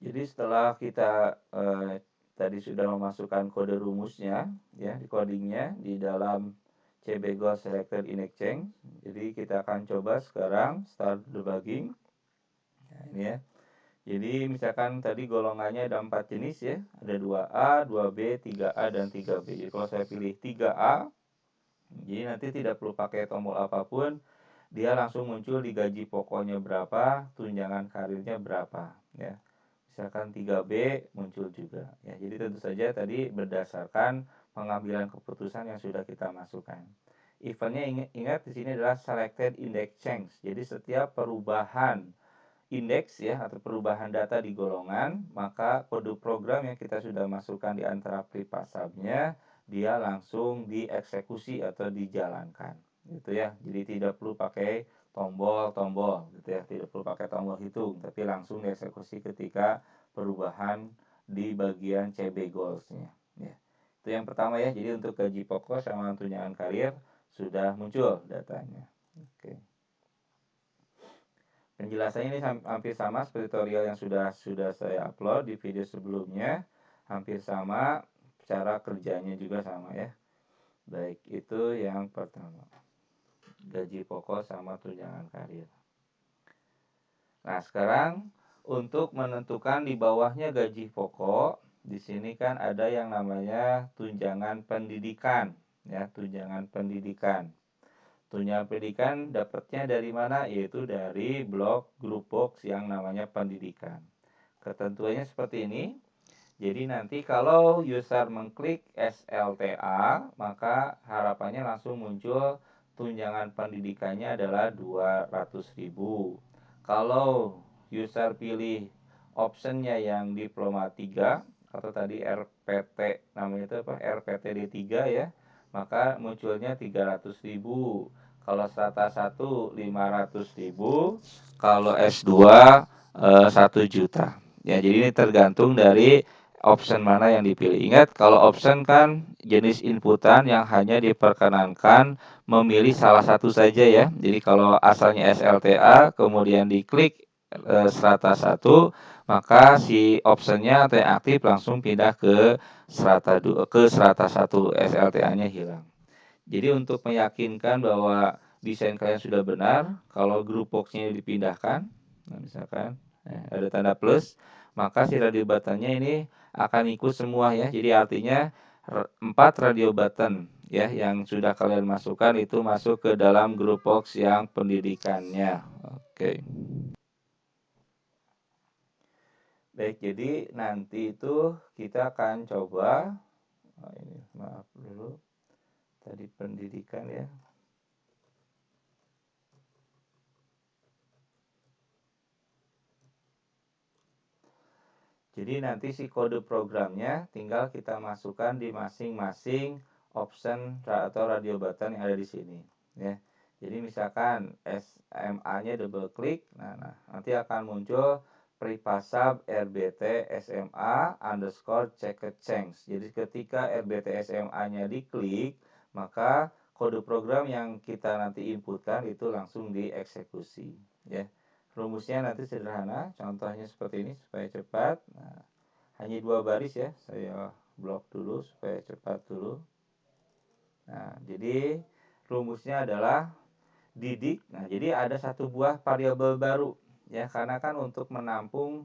Jadi setelah kita tadi sudah memasukkan kode rumusnya, ya, di codingnya di dalam CB Goal Selected in Exchange. Jadi kita akan coba sekarang start debugging. Nah, ini ya. Jadi misalkan tadi golongannya ada 4 jenis ya, ada 2A, 2B, 3A, dan 3B. Jadi kalau saya pilih 3A, jadi nanti tidak perlu pakai tombol apapun, dia langsung muncul di gaji pokoknya berapa, tunjangan karirnya berapa, ya. Misalkan 3B muncul juga, ya. Jadi tentu saja tadi berdasarkan pengambilan keputusan yang sudah kita masukkan. Eventnya ingat di sini adalah selected index change. Jadi setiap perubahan indeks ya atau perubahan data di golongan, maka kode program yang kita sudah masukkan di antara pripasabnya dia langsung dieksekusi atau dijalankan gitu ya. Jadi tidak perlu pakai tombol-tombol gitu ya, tidak perlu pakai tombol hitung, tapi langsung dieksekusi ketika perubahan di bagian CB goals-nya ya. Itu yang pertama ya. Jadi untuk gaji pokok sama tunjangan karir sudah muncul datanya. Oke. Penjelasannya ini hampir sama seperti tutorial yang sudah saya upload di video sebelumnya, hampir sama, cara kerjanya juga sama ya. Baik, itu yang pertama. Gaji pokok sama tunjangan karir. Nah, sekarang untuk menentukan di bawahnya gaji pokok, di sini kan ada yang namanya tunjangan pendidikan ya, tunjangan pendidikan. Tunjangan pendidikan dapatnya dari mana? Yaitu dari blok grup box yang namanya pendidikan. Ketentuannya seperti ini. Jadi nanti kalau user mengklik SLTA, maka harapannya langsung muncul tunjangan pendidikannya adalah 200.000. Kalau user pilih optionnya yang diploma 3 atau tadi RPT namanya itu apa? RPTD 3 ya, maka munculnya 300.000. Kalau strata 1 500.000, kalau S2 1 juta. Ya, jadi ini tergantung dari option mana yang dipilih. Ingat, kalau option kan jenis inputan yang hanya diperkenankan memilih salah satu saja ya. Jadi kalau asalnya SLTA kemudian diklik strata 1, maka si optionnya atau yang aktif langsung pindah ke strata 2, ke strata 1, SLTA-nya hilang. Jadi untuk meyakinkan bahwa desain kalian sudah benar, kalau grup box-nya dipindahkan, nah misalkan ada tanda plus, maka si radio button-nya ini akan ikut semua ya. Jadi artinya 4 radio button ya yang sudah kalian masukkan itu masuk ke dalam grup box yang pendidikannya. Oke. Baik, jadi nanti itu kita akan coba ini maaf dulu. Tadi pendidikan ya. Jadi nanti si kode programnya tinggal kita masukkan di masing-masing option atau radio button yang ada di sini ya. Jadi misalkan SMA-nya double klik, nah nanti akan muncul pripasab RBT SMA underscore checked change. Jadi ketika RBT SMA-nya diklik, maka kode program yang kita nanti inputkan itu langsung dieksekusi ya. Rumusnya nanti sederhana, contohnya seperti ini supaya cepat. Nah, hanya 2 baris ya, saya blok dulu supaya cepat dulu. Nah, jadi rumusnya adalah didik. Nah, jadi ada satu buah variabel baru ya, karena kan untuk menampung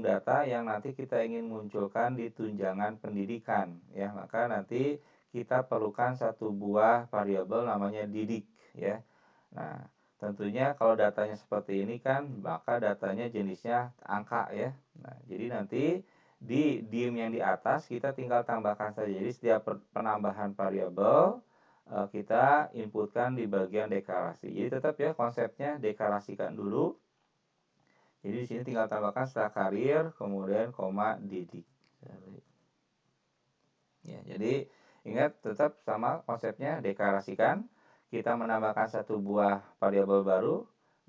data yang nanti kita ingin munculkan di tunjangan pendidikan ya, maka nanti kita perlukan satu buah variabel namanya didik ya. Nah, tentunya kalau datanya seperti ini kan, maka datanya jenisnya angka ya. Nah, jadi nanti di dim yang di atas kita tinggal tambahkan saja. Jadi setiap penambahan variabel kita inputkan di bagian deklarasi. Jadi tetap ya konsepnya deklarasikan dulu. Jadi di sini tinggal tambahkan setelah karir, kemudian koma didik. Ya, jadi ingat tetap sama konsepnya deklarasikan. Kita menambahkan satu buah variabel baru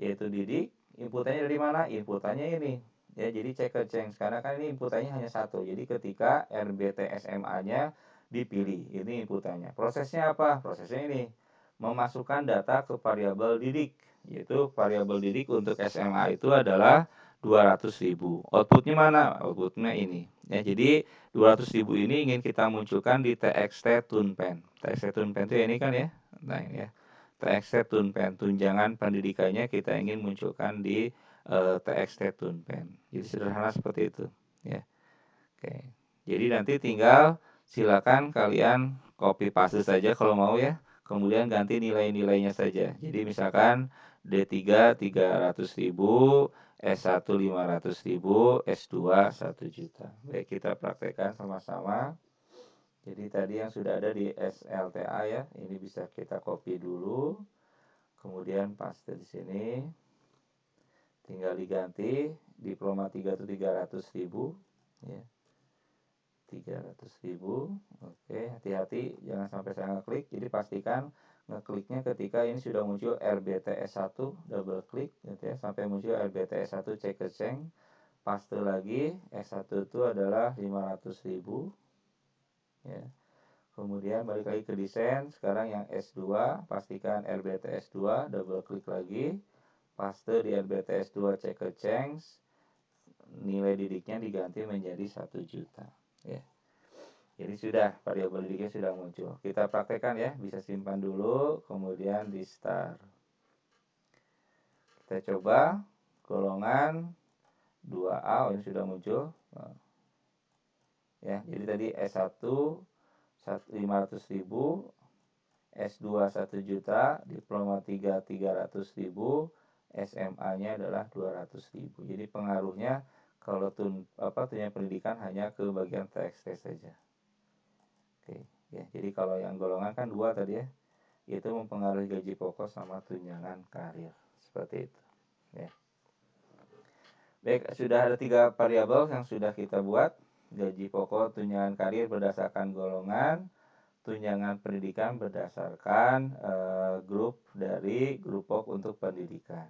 yaitu didik. Inputannya dari mana? Inputannya ini. Ya, jadi checker change karena kan ini inputannya hanya satu. Jadi ketika RBT SMA-nya dipilih, ini inputannya. Prosesnya apa? Prosesnya ini memasukkan data ke variabel didik, yaitu variabel didik untuk SMA itu adalah 200.000. Outputnya mana? Outputnya ini. Ya, jadi 200.000 ini ingin kita munculkan di TXT Tunpen. TXT Tunpen itu ini kan ya. Nah, ini ya. TXT Tunpen, tunjangan pendidikannya kita ingin munculkan di TXT Tunpen. Jadi sederhana seperti itu, ya. Oke. Jadi nanti tinggal silakan kalian copy paste saja kalau mau ya. Kemudian ganti nilai-nilainya saja. Jadi misalkan D3 300.000, S1 500.000, S2 1 juta. Baik, kita praktekkan sama-sama. Jadi tadi yang sudah ada di SLTA ya, ini bisa kita copy dulu. Kemudian paste di sini. Tinggal diganti diploma 3 itu 300.000 ya. 300.000. Oke, hati-hati jangan sampai saya ngeklik. Jadi pastikan ngekliknya ketika ini sudah muncul RBTS1, double klik gitu ya, sampai muncul RBTS1 cek ke ceng, paste lagi. S1 itu adalah 500.000 ya. Kemudian balik lagi ke desain. Sekarang yang S2, pastikan RBTS2, double klik lagi, paste di RBTS2 cek ke ceng, nilai didiknya diganti menjadi 1 juta ya. Jadi sudah variabel didiknya sudah muncul. Kita praktekkan ya, bisa simpan dulu, kemudian di start. Kita coba golongan 2A, ini sudah muncul. Ya, jadi tadi S1 500.000, S2 1 juta, diploma 3 300.000, SMA-nya adalah 200.000. Jadi pengaruhnya kalau tunjangan pendidikan hanya ke bagian TXT saja. Oke, ya. Jadi kalau yang golongan kan 2 tadi ya, itu mempengaruhi gaji pokok sama tunjangan karir. Seperti itu. Ya. Baik, sudah ada 3 variabel yang sudah kita buat. Gaji pokok, tunjangan karir berdasarkan golongan, tunjangan pendidikan berdasarkan grup dari Grupok untuk pendidikan.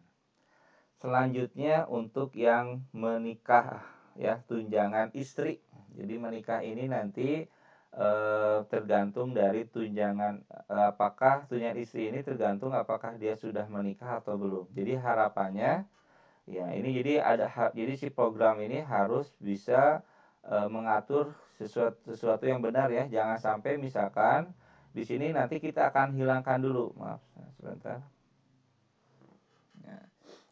Selanjutnya untuk yang menikah ya, tunjangan istri. Jadi menikah ini nanti tergantung dari tunjangan, apakah tunjangan istri ini tergantung apakah dia sudah menikah atau belum. Jadi harapannya ya ini jadi si program ini harus bisa mengatur sesuatu yang benar ya. Jangan sampai misalkan di sini nanti kita akan hilangkan dulu. Maaf, sebentar. Ya.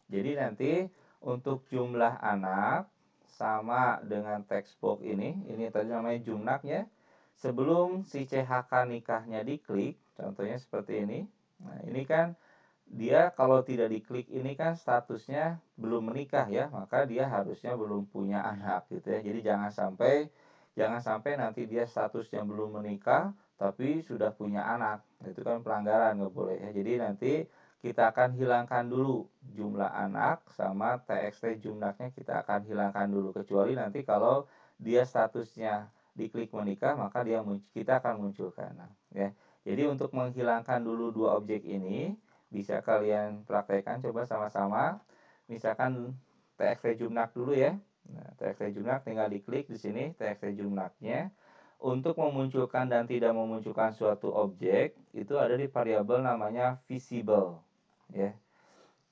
Jadi nanti untuk jumlah anak sama dengan textbook ini tadi namanya jumnak ya. Sebelum si CHK nikahnya diklik, contohnya seperti ini. Nah, ini kan dia kalau tidak diklik ini kan statusnya belum menikah ya, maka dia harusnya belum punya anak gitu ya. Jadi jangan sampai nanti dia statusnya belum menikah tapi sudah punya anak. Itu kan pelanggaran, nggak boleh ya. Jadi nanti kita akan hilangkan dulu jumlah anak sama TXT jumlahnya kita akan hilangkan dulu, kecuali nanti kalau dia statusnya diklik menikah maka kita akan munculkan ya. Jadi untuk menghilangkan dulu dua objek ini bisa kalian praktekkan, coba sama-sama. Misalkan TXT jumnak dulu ya. Nah, TXT jumnak tinggal diklik di sini TXT jumnaknya. Untuk memunculkan dan tidak memunculkan suatu objek itu ada di variabel namanya visible ya.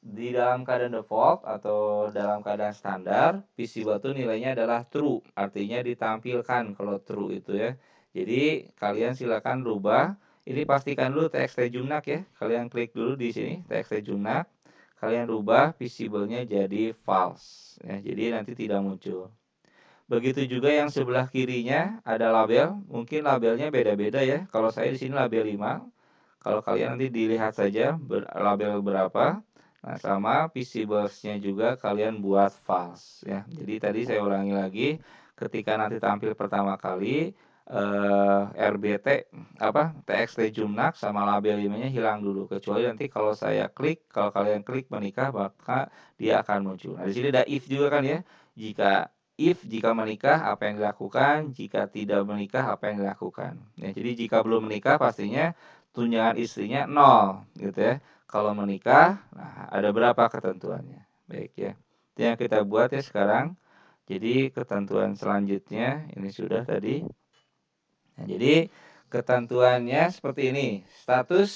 Di dalam keadaan default atau dalam keadaan standar, visible itu nilainya adalah true, artinya ditampilkan kalau true itu ya. Jadi kalian silakan rubah. Ini pastikan dulu TXT jumnak ya. Kalian klik dulu di sini TXT jumnak. Kalian rubah visible-nya jadi false ya. Jadi nanti tidak muncul. Begitu juga yang sebelah kirinya ada label. Mungkin labelnya beda-beda ya. Kalau saya di sini label 5. Kalau kalian nanti dilihat saja label berapa. Nah, sama visibles-nya juga kalian buat false ya. Jadi tadi saya ulangi lagi, ketika nanti tampil pertama kali RBT TXT jumnak sama label 5-nya hilang dulu, kecuali nanti kalau kalian klik menikah maka dia akan muncul. Nah, di sini ada if juga kan ya. Jika menikah apa yang dilakukan, jika tidak menikah apa yang dilakukan. Ya, jadi jika belum menikah pastinya tunjangan istrinya 0 gitu ya. Kalau menikah, nah ada berapa ketentuannya. Baik ya. Itu yang kita buat ya sekarang. Jadi ketentuan selanjutnya ini sudah tadi. Nah, jadi ketentuannya seperti ini. Status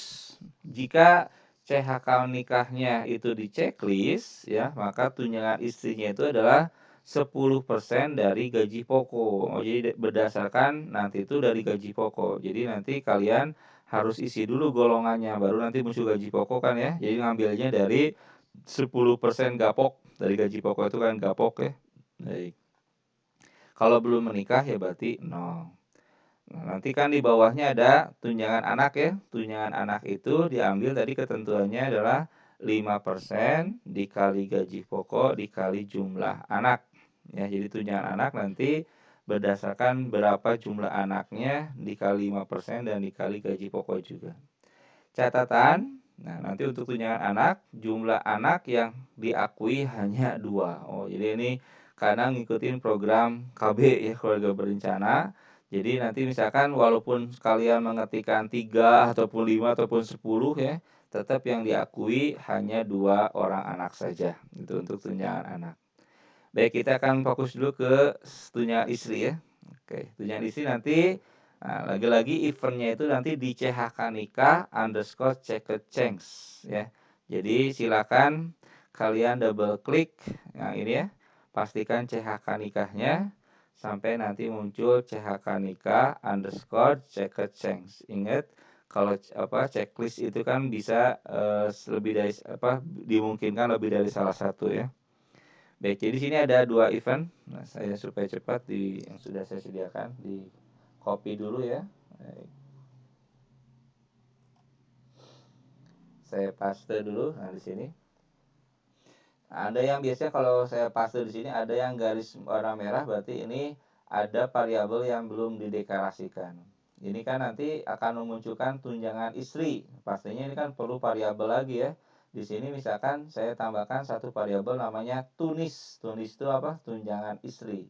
jika CHK nikahnya itu di checklist ya, maka tunjangan istrinya itu adalah 10% dari gaji pokok. Oh, jadi berdasarkan nanti itu dari gaji pokok. Jadi nanti kalian harus isi dulu golongannya, baru nanti muncul gaji pokok kan ya. Jadi ngambilnya dari 10% gapok, dari gaji pokok itu kan gapok ya. Baik. Kalau belum menikah ya berarti 0. Nah, nanti kan di bawahnya ada tunjangan anak ya. Tunjangan anak itu diambil tadi ketentuannya adalah 5% dikali gaji pokok dikali jumlah anak. Ya, jadi tunjangan anak nanti berdasarkan berapa jumlah anaknya dikali 5% dan dikali gaji pokok juga. Catatan, nah nanti untuk tunjangan anak, jumlah anak yang diakui hanya 2. Oh, jadi ini karena ngikutin program KB ya, keluarga berencana. Jadi nanti misalkan walaupun kalian mengetikkan 3 ataupun 5 ataupun 10 ya, tetap yang diakui hanya 2 orang anak saja. Itu untuk tunjangan anak. Baik, kita akan fokus dulu ke tunjangan istri ya. Oke, tunjangan istri nanti lagi-lagi eventnya itu nanti di CHK nikah _ checked change ya. Jadi silakan kalian double klik yang ini ya. Pastikan CHK nikahnya sampai nanti muncul CHK nikah _ checked change. Ingat kalau checklist itu kan bisa lebih dari dimungkinkan lebih dari salah satu ya. Baik, jadi di sini ada 2 event. Nah, saya supaya cepat yang sudah saya sediakan di copy dulu ya. Baik. Saya paste dulu. Nah, di sini ada yang biasanya kalau saya paste di sini ada yang garis warna merah, berarti ini ada variabel yang belum dideklarasikan. Ini kan nanti akan memunculkan tunjangan istri. Pastinya ini kan perlu variabel lagi ya. Di sini misalkan saya tambahkan satu variabel namanya tunis. Tunis itu apa? Tunjangan istri.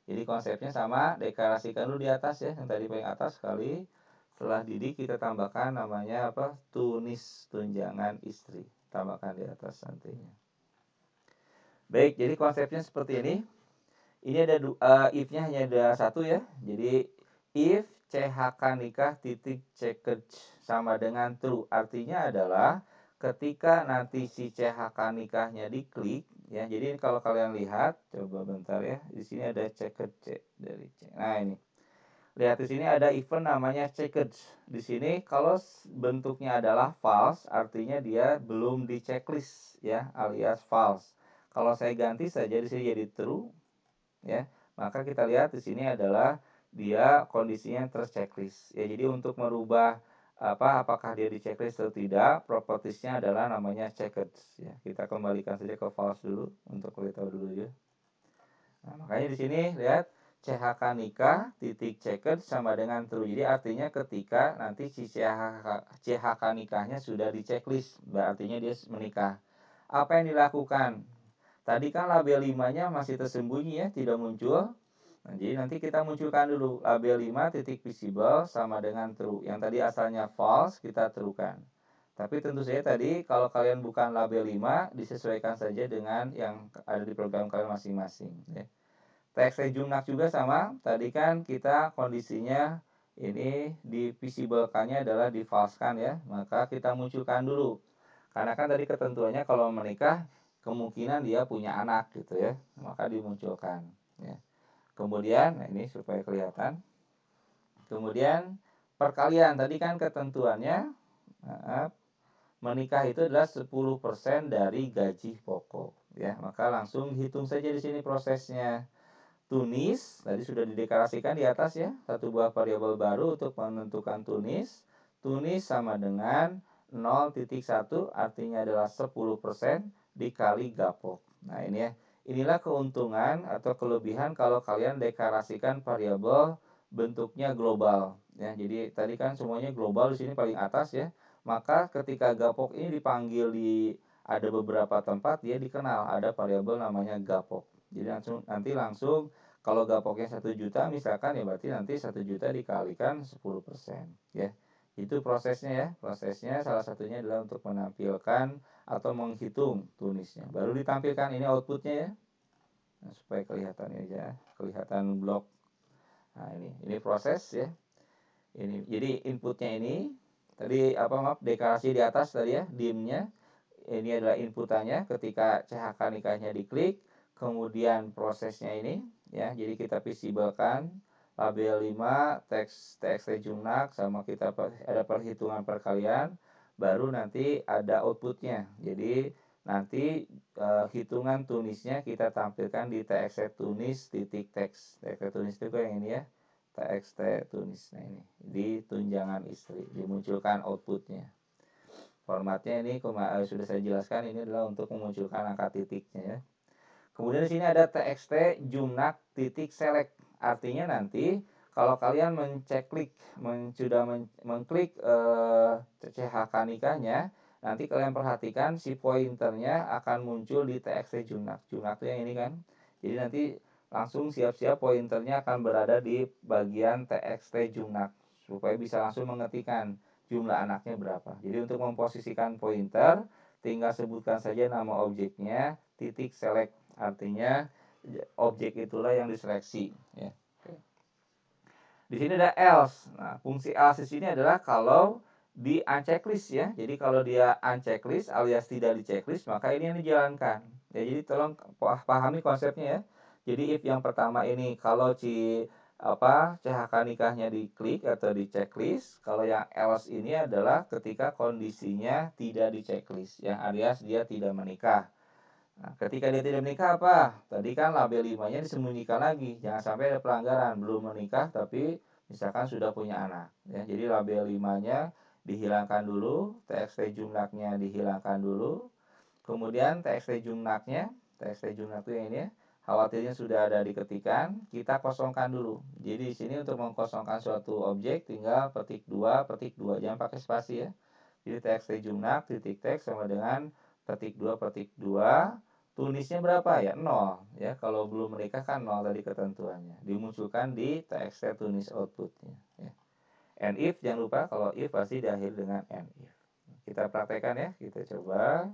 Jadi konsepnya sama, deklarasikan dulu di atas ya, yang tadi paling atas sekali. Setelah didik kita tambahkan namanya apa? Tunis tunjangan istri. Tambahkan di atas nantinya. Baik, jadi konsepnya seperti ini. Ini ada if-nya hanya ada satu ya. Jadi if CHK nikah titik checked sama dengan true. Artinya adalah ketika nanti si CHK nikahnya diklik ya. Jadi kalau kalian lihat, coba bentar ya. Di sini ada checked C dari C. Nah, ini. Lihat di sini ada event namanya checked. Di sini kalau bentuknya adalah false, artinya dia belum di checklist ya, alias false. Kalau saya ganti saja di sini jadi true ya, maka kita lihat di sini adalah dia kondisinya terchecklist ya. Jadi untuk merubah apakah dia di checklist atau tidak, propertiesnya adalah namanya checked ya. Kita kembalikan saja ke false dulu untuk kita tahu dulu ya. Nah, makanya di sini lihat CHK nikah titik checked sama dengan true. Jadi artinya ketika nanti si CHK nikahnya sudah di checklist, artinya dia menikah. Apa yang dilakukan? Tadi kan label 5-nya masih tersembunyi ya, tidak muncul. Nah, jadi nanti kita munculkan dulu label 5 titik visible sama dengan true. Yang tadi asalnya false kita truekan. Tapi tentu saja tadi kalau kalian bukan label 5 disesuaikan saja dengan yang ada di program kalian masing-masing ya. Teks rejumnak juga sama. Tadi kan kita kondisinya ini di visible-kannya adalah di false-kan ya. Maka kita munculkan dulu. Karena kan tadi ketentuannya kalau menikah kemungkinan dia punya anak gitu ya, maka dimunculkan ya. Kemudian nah ini supaya kelihatan. Kemudian perkalian tadi kan ketentuannya menikah itu adalah 10% dari gaji pokok ya. Maka langsung hitung saja di sini prosesnya. Tunis tadi sudah dideklarasikan di atas ya, satu buah variabel baru untuk menentukan tunis. Tunis sama dengan 0.1 artinya adalah 10% dikali gapok. Nah, ini ya. Inilah keuntungan atau kelebihan kalau kalian deklarasikan variabel bentuknya global ya. Jadi tadi kan semuanya global di sini paling atas ya. Maka ketika gapok ini dipanggil di ada beberapa tempat dia dikenal ada variabel namanya gapok. Jadi nanti langsung kalau gapoknya 1 juta misalkan ya berarti nanti 1 juta dikalikan 10% ya. Itu prosesnya ya. Prosesnya salah satunya adalah untuk menampilkan atau menghitung tunisnya. Baru ditampilkan ini outputnya ya. Nah, supaya kelihatan ini aja, kelihatan blok. Nah, ini proses ya. Ini jadi inputnya ini Tadi maaf, deklarasi di atas tadi ya, dimnya. Ini adalah inputannya ketika CHK nikahnya diklik, kemudian prosesnya ini ya. Jadi kita visibelkan label 5 teks TXT Jumnak, sama kita ada perhitungan perkalian, baru nanti ada outputnya. Jadi nanti hitungan tunisnya kita tampilkan di TXT tunis titik teks. TXT tunis itu yang ini ya, TXT tunis. Nah ini di tunjangan istri dimunculkan outputnya. Formatnya ini sudah saya jelaskan, ini adalah untuk memunculkan angka titiknya ya. Kemudian di sini ada txt jumnak titik select. Artinya nanti kalau kalian sudah mengklik CHK nikahnya, nanti kalian perhatikan si pointernya akan muncul di txt jumnak. Jumnak itu yang ini kan. Jadi nanti langsung siap-siap pointernya akan berada di bagian txt jumnak supaya bisa langsung mengetikkan jumlah anaknya berapa. Jadi untuk memposisikan pointer, tinggal sebutkan saja nama objeknya titik select. Artinya objek itulah yang diseleksi ya. Di sini ada else. Nah, fungsi else di sini adalah kalau di unchecklist ya. Jadi kalau dia unchecklist alias tidak dicecklist, maka ini yang dijalankan. Ya, jadi tolong pahami konsepnya ya. Jadi if yang pertama ini kalau CHK nikahnya diklik atau di checklist. Kalau yang else ini adalah ketika kondisinya tidak di checklist, yang alias dia tidak menikah. Nah, ketika dia tidak menikah apa? Tadi kan label 5-nya disembunyikan lagi. Jangan sampai ada pelanggaran, belum menikah tapi misalkan sudah punya anak. Ya, jadi label 5-nya dihilangkan dulu, TXT jumlahnya dihilangkan dulu. Kemudian TXT jumlahnya itu yang ini ya. Khawatirnya sudah ada diketikan, kita kosongkan dulu. Jadi di sini untuk mengkosongkan suatu objek tinggal petik 2, jangan pakai spasi ya. Jadi TXT jumlah titik teks sama dengan petik 2, tulisnya berapa ya? 0 ya. Kalau belum menikah kan 0 tadi ketentuannya. Dimunculkan di TXT tunis outputnya ya. And if, jangan lupa kalau if pasti diakhiri dengan and if. Kita praktekkan ya, kita coba.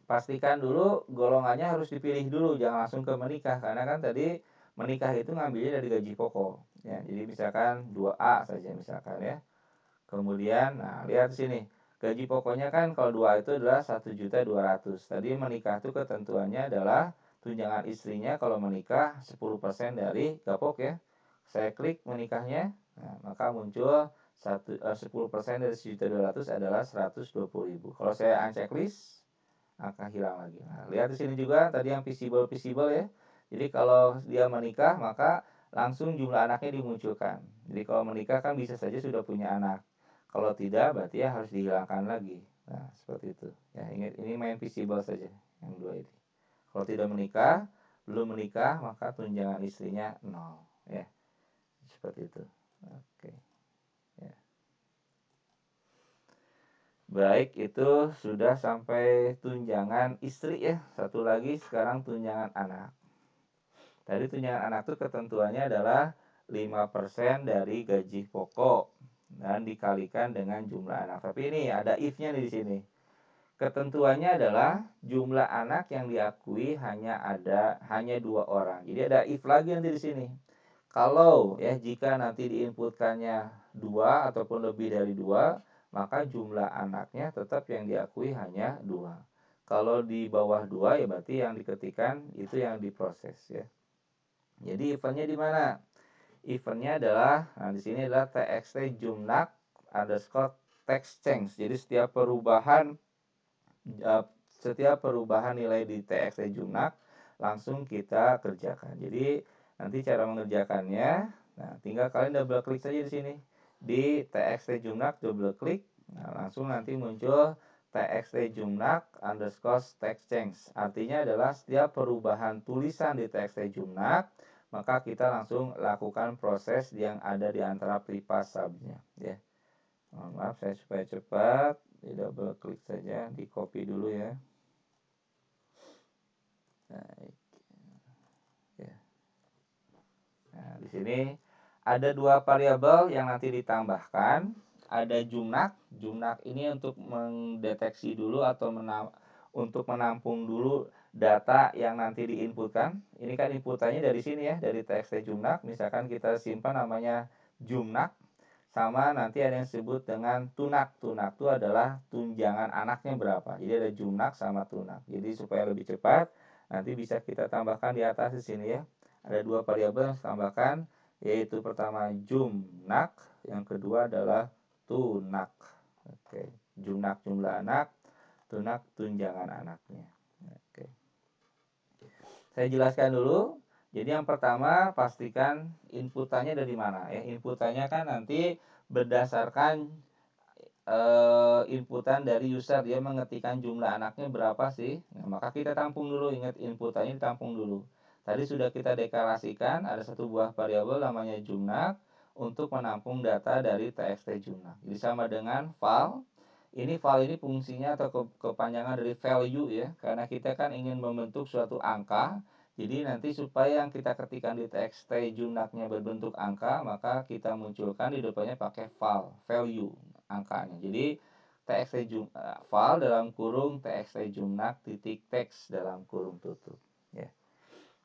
Pastikan dulu golongannya harus dipilih dulu, jangan langsung ke menikah, karena kan tadi menikah itu ngambilnya dari gaji pokok ya. Jadi misalkan 2A saja misalkan ya. Kemudian nah lihat sini, gaji pokoknya kan kalau 2 itu adalah 1.200.000. Tadi menikah itu ketentuannya adalah tunjangan istrinya kalau menikah 10% dari gapok ya. Saya klik menikahnya, nah, maka muncul 10% dari 1.200.000 adalah 120.000. Kalau saya unchecklist akan hilang lagi. Nah, lihat di sini juga tadi yang visible ya. Jadi kalau dia menikah maka langsung jumlah anaknya dimunculkan. Jadi kalau menikah kan bisa saja sudah punya anak. Kalau tidak berarti ya harus dihilangkan lagi. Nah, seperti itu. Ya, ingat ini main visible saja yang dua ini. Kalau tidak menikah, belum menikah maka tunjangan istrinya 0 ya. Seperti itu. Oke. Ya. Baik, itu sudah sampai tunjangan istri ya. Satu lagi sekarang tunjangan anak. Tadi tunjangan anak itu ketentuannya adalah 5% dari gaji pokok dan dikalikan dengan jumlah anak. Tapi ini ada if-nya nih di sini. Ketentuannya adalah jumlah anak yang diakui hanya 2 orang. Jadi ada if lagi nanti di sini. Kalau ya jika nanti diinputkannya 2 ataupun lebih dari 2, maka jumlah anaknya tetap yang diakui hanya 2. Kalau di bawah 2 ya berarti yang diketikkan itu yang diproses ya. Jadi eventnya di mana? Eventnya adalah di sini adalah txt jumnak underscore text change. Jadi setiap perubahan nilai di txt jumnak langsung kita kerjakan. Jadi nanti cara mengerjakannya, nah tinggal kalian double klik saja di sini di txt jumnak, double klik, nah langsung nanti muncul txt jumnak underscore text change. Artinya adalah setiap perubahan tulisan di txt jumnak maka kita langsung lakukan proses yang ada di antara pripas subnya ya. Maaf saya supaya cepat, di double klik saja, di copy dulu ya. Baik. Ya. Nah, di sini ada 2 variabel yang nanti ditambahkan. Ada jumnak. Jumnak ini untuk mendeteksi dulu atau untuk menampung dulu data yang nanti diinputkan. Ini kan inputannya dari sini ya, dari txt jumnak. Misalkan kita simpan namanya jumnak. sama nanti ada yang disebut dengan tunak. Tunak itu adalah tunjangan anaknya berapa. Jadi ada jumnak sama tunak. Jadi supaya lebih cepat nanti bisa kita tambahkan di atas di sini ya. Ada dua variabel yang ditambahkan, yaitu pertama jumnak, yang kedua adalah tunak. Oke, jumnak jumlah anak, tunak tunjangan anaknya. Oke. Saya jelaskan dulu. Jadi yang pertama pastikan inputannya dari mana ya. Inputannya kan nanti berdasarkan inputan dari user, dia mengetikkan jumlah anaknya berapa sih. Nah, maka kita tampung dulu, ingat inputannya ditampung dulu. Tadi sudah kita deklarasikan ada satu buah variabel namanya jumnak untuk menampung data dari txt jumnak. Jadi sama dengan file. File ini fungsinya atau kepanjangan dari value ya, karena kita kan ingin membentuk suatu angka. Jadi nanti supaya yang kita ketikkan di txt jumnaknya berbentuk angka, maka kita munculkan di depannya pakai value angkanya. Jadi file dalam kurung txt jumnak titik teks dalam kurung tutup ya.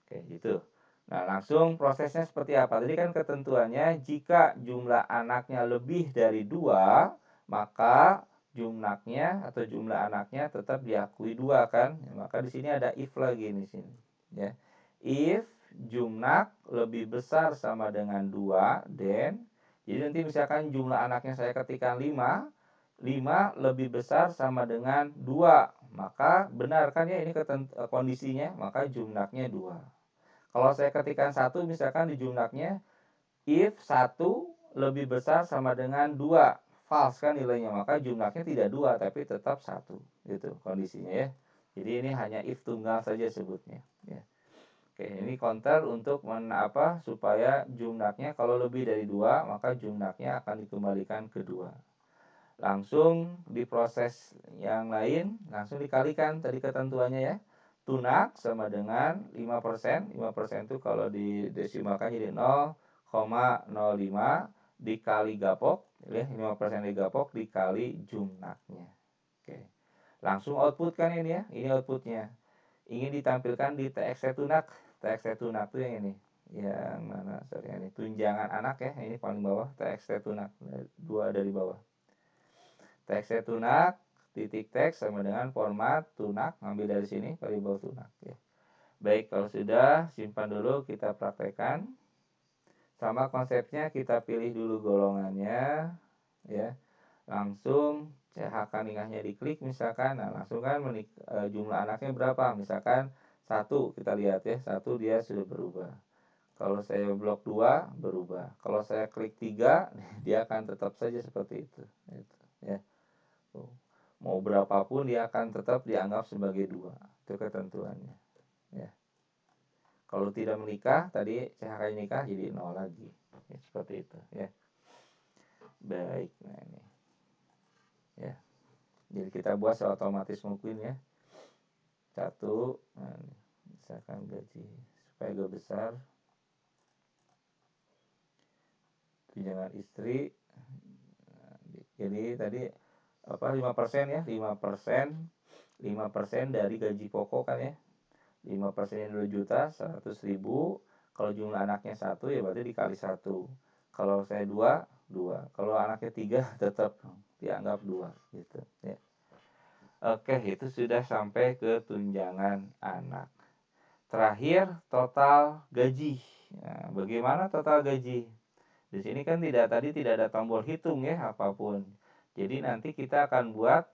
Oke, gitu. Nah, langsung prosesnya seperti apa? Tadi kan ketentuannya jika jumlah anaknya lebih dari 2, maka jumnaknya atau jumlah anaknya tetap diakui 2 kan? Ya, maka di sini ada if lagi di sini ya. If jumnak lebih besar sama dengan 2, then jadi nanti misalkan jumlah anaknya saya ketikkan 5 lebih besar sama dengan 2, maka benar kan ya ini kondisinya, maka jumnaknya 2. Kalau saya ketikkan 1 misalkan di jumnaknya, if 1 lebih besar sama dengan 2, false kan nilainya, maka jumnaknya tidak 2 tapi tetap 1. Gitu kondisinya ya. Jadi ini hanya if tunggal saja sebutnya ya. Oke, ini counter untuk supaya jumnaknya kalau lebih dari 2, maka jumnaknya akan dikembalikan ke 2. Langsung diproses yang lain, langsung dikalikan tadi ketentuannya ya. Tunak sama dengan 5%. 5% itu kalau didesimalkan jadi 0,05 dikali gapok ya, 5% digapok dikali jumnaknya. Oke. Langsung output kan ini ya. Ini outputnya. Ingin ditampilkan di txt tunak. Txt tunak itu yang ini. Yang mana? Sorry, ini tunjangan anak ya. Ini paling bawah txt tunak. 2 dari bawah. Txt tunak titik teks sama dengan format tunak, ngambil dari sini variabel tunak ya. Baik, kalau sudah simpan dulu, kita praktekkan. Sama konsepnya, kita pilih dulu golongannya ya. Langsung CHK nikahnya diklik misalkan. Nah, langsung kan jumlah anaknya berapa? Misalkan 1, kita lihat ya, 1 dia sudah berubah. Kalau saya blok 2 berubah. Kalau saya klik 3 dia akan tetap saja seperti itu gitu, ya. Mau berapapun dia akan tetap dianggap sebagai 2. Itu ketentuannya ya. Kalau tidak menikah, tadi CHK nikah jadi 0 lagi ya, seperti itu ya. Baik, nah ini ya. Jadi kita buat seotomatis mungkin ya. 1, nah ini, misalkan gaji supaya agak besar, tunjangan istri. Nah, jadi tadi 5% ya, 5% dari gaji pokok kan ya. 5% 2 juta 100.000. Kalau jumlah anaknya 1 ya berarti dikali 1. Kalau saya 2, kalau anaknya 3 tetap dianggap 2 gitu ya. Oke, itu sudah sampai ke tunjangan anak. Terakhir total gaji. Nah, bagaimana total gaji? Di sini kan tidak ada tombol hitung ya apapun. Jadi nanti kita akan buat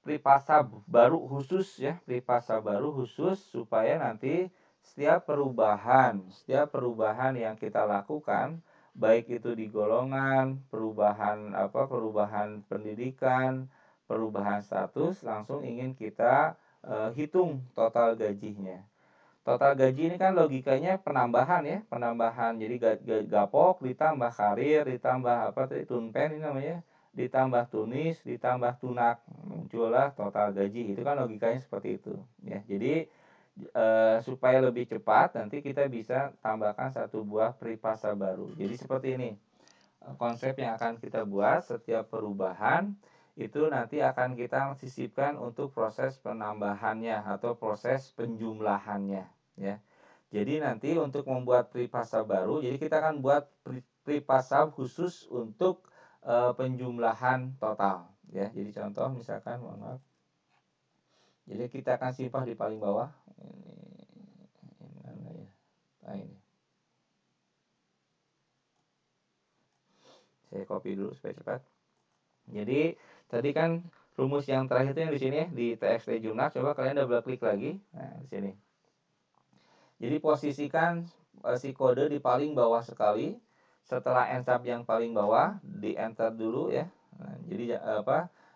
pripasa baru khusus ya, pripasa baru khusus supaya nanti setiap perubahan yang kita lakukan, baik itu di golongan, perubahan pendidikan, perubahan status, langsung ingin kita hitung total gajinya. Total gaji ini kan logikanya penambahan ya, penambahan. Jadi gapok ditambah karir, ditambah tunpen ini namanya, ditambah tunis, ditambah tunak, muncullah total gaji. Itu kan logikanya seperti itu ya. Jadi supaya lebih cepat nanti kita bisa tambahkan satu buah pripasa baru. Jadi seperti ini konsep yang akan kita buat. Setiap perubahan itu nanti akan kita sisipkan untuk proses penambahannya atau proses penjumlahannya ya. Jadi nanti untuk membuat pripasa baru, jadi kita akan buat pripasa khusus untuk penjumlahan total ya. Jadi contoh misalkan, mohon maaf. Jadi kita akan simpan di paling bawah. Ini mana ya? Nah, ini. Saya copy dulu supaya cepat. Jadi tadi kan rumus yang terakhir itu yang di sini di TXT Jumlah. Coba kalian double klik lagi. Nah, di sini. Jadi posisikan si kode di paling bawah sekali. Setelah ensub yang paling bawah, di enter dulu ya. Nah, jadi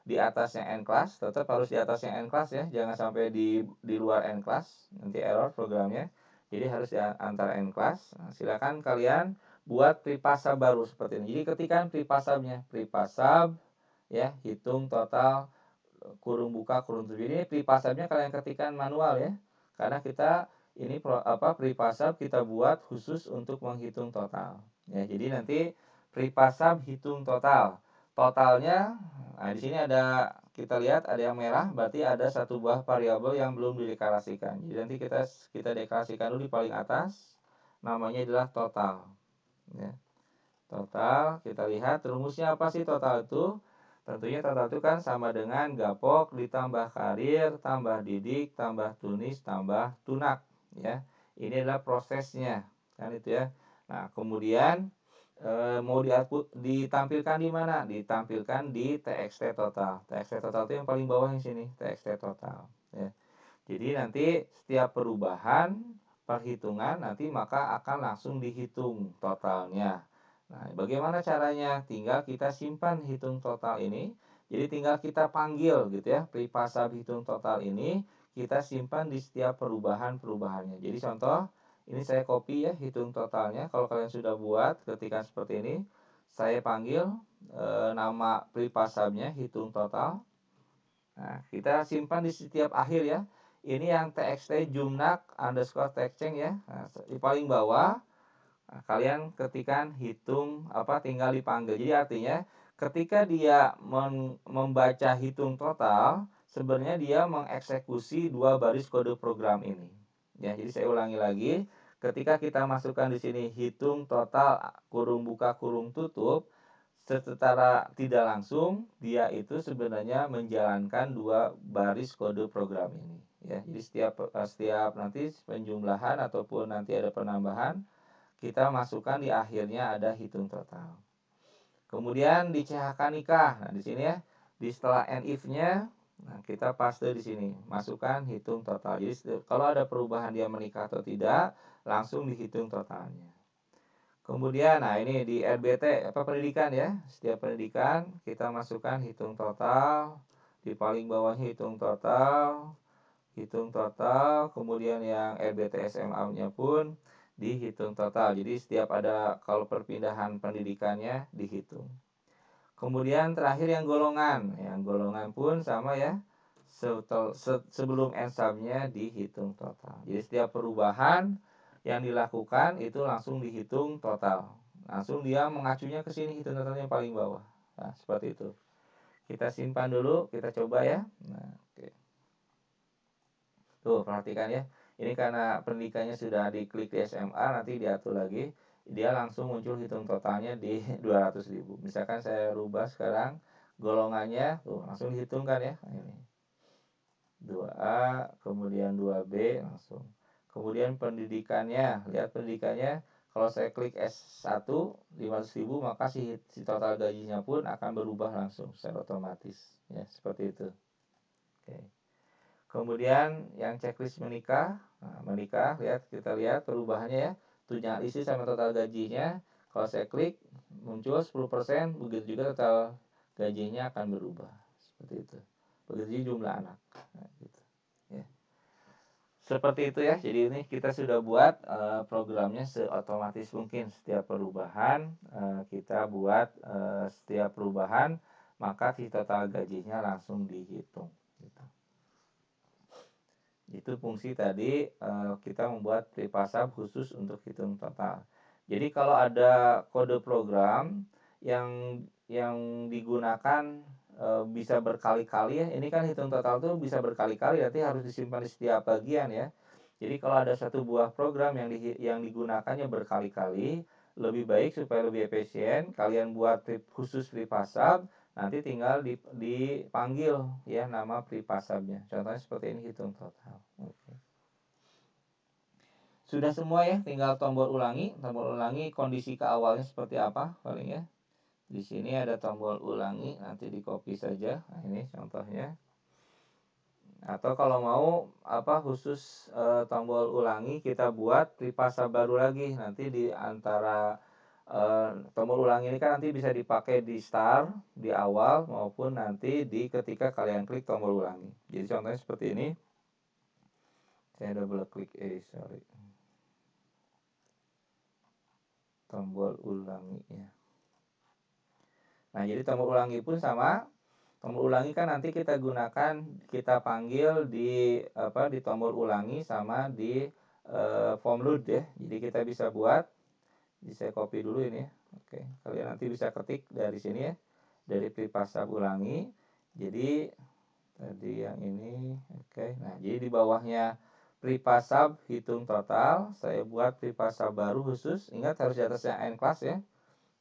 di atasnya n class, tetap harus di atasnya n class ya. Jangan sampai di luar n class, nanti error programnya. Jadi harus di antara n class. Nah, silakan kalian buat pripasab baru seperti ini. Jadi ketikan pripasabnya, pripasab ya, hitung total kurung buka kurung tutup. Ini pripasabnya kalian ketikkan manual ya. Karena kita ini pripasab kita buat khusus untuk menghitung total. Ya, jadi nanti pripasab hitung total. Totalnya, nah di sini ada, kita lihat ada yang merah, berarti ada satu buah variabel yang belum dideklarasikan. Jadi nanti kita deklarasikan dulu di paling atas, namanya adalah total. Ya. Total, kita lihat rumusnya apa sih total itu? Tentunya total itu kan sama dengan gapok ditambah karir, tambah didik, tambah tunis, tambah tunak. Ya, ini adalah prosesnya, kan itu ya. Nah, kemudian mau ditampilkan di mana? Ditampilkan di TXT total. TXT total itu yang paling bawah yang sini, TXT total. Ya. Jadi nanti setiap perubahan perhitungan nanti maka akan langsung dihitung totalnya. Nah, bagaimana caranya? Tinggal kita simpan hitung total ini. Jadi tinggal kita panggil gitu ya, pripasab hitung total ini kita simpan di setiap perubahannya. Jadi contoh, ini saya copy ya hitung totalnya. Kalau kalian sudah buat ketika seperti ini, saya panggil nama pripasabnya hitung total. Nah, kita simpan di setiap akhir ya. Ini yang txt jumnak underscore textchange ya. Nah, di paling bawah. Nah, kalian ketikan hitung tinggal dipanggil. Jadi artinya ketika dia membaca hitung total, sebenarnya dia mengeksekusi dua baris kode program ini. Ya, jadi saya ulangi lagi. Ketika kita masukkan di sini hitung total kurung buka kurung tutup, secara tidak langsung dia itu sebenarnya menjalankan dua baris kode program ini. Ya, jadi setiap nanti penjumlahan ataupun nanti ada penambahan, kita masukkan di akhirnya ada hitung total. Kemudian di CHK nikah. Nah, di sini ya, di setelah end if-nya, nah kita paste di sini, masukkan hitung total. Jadi kalau ada perubahan dia menikah atau tidak, langsung dihitung totalnya. Kemudian, nah ini di RBT pendidikan ya. Setiap pendidikan kita masukkan hitung total. Di paling bawahnya hitung total. Kemudian yang RBT SMA-nya pun dihitung total. Jadi setiap ada kalau perpindahan pendidikannya dihitung. Kemudian terakhir yang golongan. Yang golongan pun sama ya. Sebelum ensubnya dihitung total. Jadi setiap perubahan yang dilakukan itu langsung dihitung total. Langsung dia mengacunya ke sini hitung totalnya yang paling bawah. Nah, seperti itu. Kita simpan dulu, kita coba ya. Nah, oke. Tuh, perhatikan ya. Ini karena pendidikannya sudah diklik di SMA, nanti diatur lagi. Dia langsung muncul hitung totalnya di 200.000. Misalkan saya rubah sekarang golongannya, tuh langsung dihitungkan ya. Nah, ini 2A, kemudian 2B langsung. Kemudian pendidikannya, lihat pendidikannya. Kalau saya klik S1 500.000, maka si total gajinya pun akan berubah langsung secara otomatis. Ya, seperti itu. Oke. Kemudian yang checklist menikah. Nah, menikah, kita lihat perubahannya ya. Tunjangan istri sama total gajinya. Kalau saya klik, muncul 10%, begitu juga total gajinya akan berubah. Seperti itu. Begitu jumlah anak. Nah, gitu. Ya. Seperti itu ya. Jadi ini kita sudah buat programnya seotomatis mungkin. Setiap perubahan kita buat setiap perubahan, maka si total gajinya langsung dihitung. Gitu. Itu fungsi tadi kita membuat pripasab khusus untuk hitung total. Jadi kalau ada kode program yang digunakan bisa berkali-kali ya. Ini kan hitung total tuh bisa berkali-kali, nanti harus disimpan di setiap bagian ya. Jadi kalau ada satu buah program yang digunakannya berkali-kali, lebih baik supaya lebih efisien, kalian buat khusus pripasab, nanti tinggal dipanggil ya nama pripasabnya. Contohnya seperti ini, hitung total. Oke. Sudah semua ya, tinggal tombol ulangi. Tombol ulangi kondisi ke awalnya seperti apa paling ya. Di sini ada tombol ulangi, nanti di copy saja. Nah, ini contohnya. Atau kalau mau khusus tombol ulangi kita buat pripasab baru lagi. Nanti di antara tombol ulangi ini kan nanti bisa dipakai di start, di awal, maupun nanti di ketika kalian klik tombol ulangi. Jadi contohnya seperti ini. Saya double klik, tombol ulangi ya. Nah, jadi tombol ulangi pun sama. Tombol ulangi kan nanti kita gunakan, kita panggil di tombol ulangi sama di form load ya. Jadi kita bisa buat, saya copy dulu ini ya. Oke, kalian nanti bisa ketik dari sini ya, dari pripasab ulangi. Jadi tadi yang ini, oke. Nah, jadi di bawahnya pripasab hitung total, saya buat pripasab baru khusus. Ingat harus di atasnya n class ya.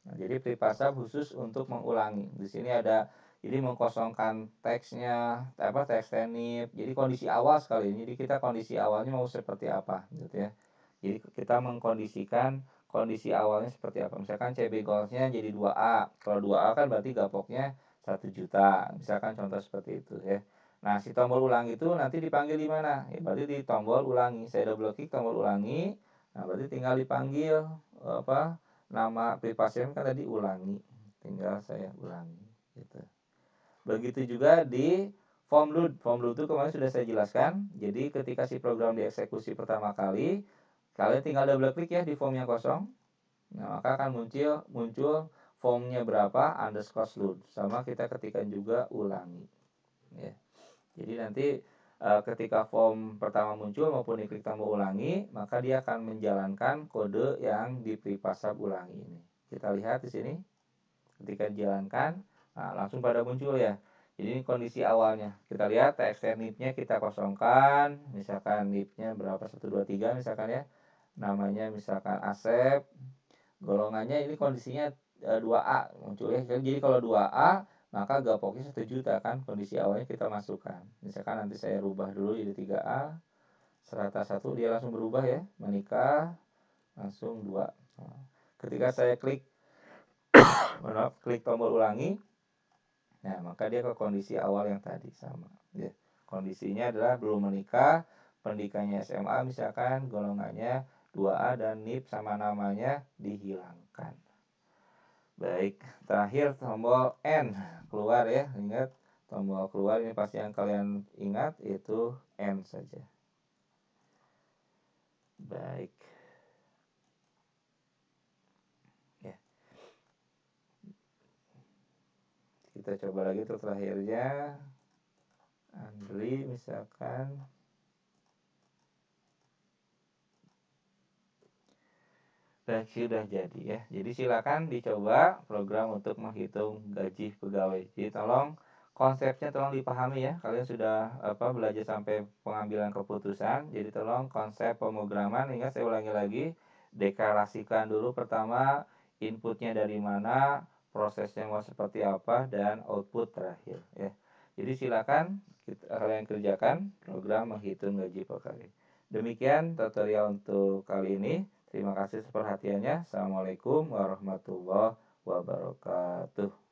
Nah, jadi pripasab khusus untuk mengulangi. Di sini ada, jadi mengkosongkan teksnya, teks tenif. Jadi kondisi awal sekali. Jadi kita kondisi awalnya mau seperti apa, gitu ya. Jadi kita mengkondisikan kondisi awalnya seperti apa. Misalkan CB goalsnya jadi 2A. Kalau 2A kan berarti gapoknya 1 juta. Misalkan contoh seperti itu ya. Nah, si tombol ulangi itu nanti dipanggil di mana? Ya, berarti di tombol ulangi. Saya double klik tombol ulangi. Nah, berarti tinggal dipanggil nama pripasab kan tadi ulangi, tinggal saya ulangi gitu. Begitu juga di form load. Form load itu kemarin sudah saya jelaskan. Jadi ketika si program dieksekusi pertama kali, kalian tinggal double klik ya di form yang kosong. Nah, maka akan muncul formnya berapa underscore load. Sama kita ketikkan juga ulangi ya. Jadi nanti ketika form pertama muncul maupun diklik tombol ulangi, maka dia akan menjalankan kode yang di pripasab ulangi ini. Kita lihat di sini, ketika dijalankan, nah langsung pada muncul ya. Jadi ini kondisi awalnya. Kita lihat txt nip-nya kita kosongkan, misalkan nip-nya berapa, 1, 2, 3 misalkan ya. Namanya misalkan Asep, golongannya ini kondisinya 2A muncul ya. Jadi kalau 2A maka gapoknya 1 juta kan, kondisi awalnya kita masukkan. Misalkan nanti saya rubah dulu jadi 3A, serata 1 dia langsung berubah ya, menikah langsung 2. Nah, ketika saya klik klik tombol ulangi, nah maka dia ke kondisi awal yang tadi sama ya. Kondisinya adalah belum menikah, pendidikannya SMA misalkan, golongannya 2A dan NIP sama namanya dihilangkan. Baik, terakhir tombol N keluar ya. Ingat, tombol keluar ini pasti yang kalian ingat itu N saja. Baik. Ya. Kita coba lagi untuk terakhirnya. Andri misalkan. Dan sudah jadi ya. Jadi silakan dicoba program untuk menghitung gaji pegawai. Jadi tolong konsepnya tolong dipahami ya. Kalian sudah belajar sampai pengambilan keputusan. Jadi tolong konsep pemrograman, ingat saya ulangi lagi, deklarasikan dulu pertama inputnya dari mana, prosesnya mau seperti apa, dan output terakhir ya. Jadi silakan kalian kerjakan program menghitung gaji pegawai. Demikian tutorial untuk kali ini. Terima kasih perhatiannya. Assalamualaikum warahmatullahi wabarakatuh.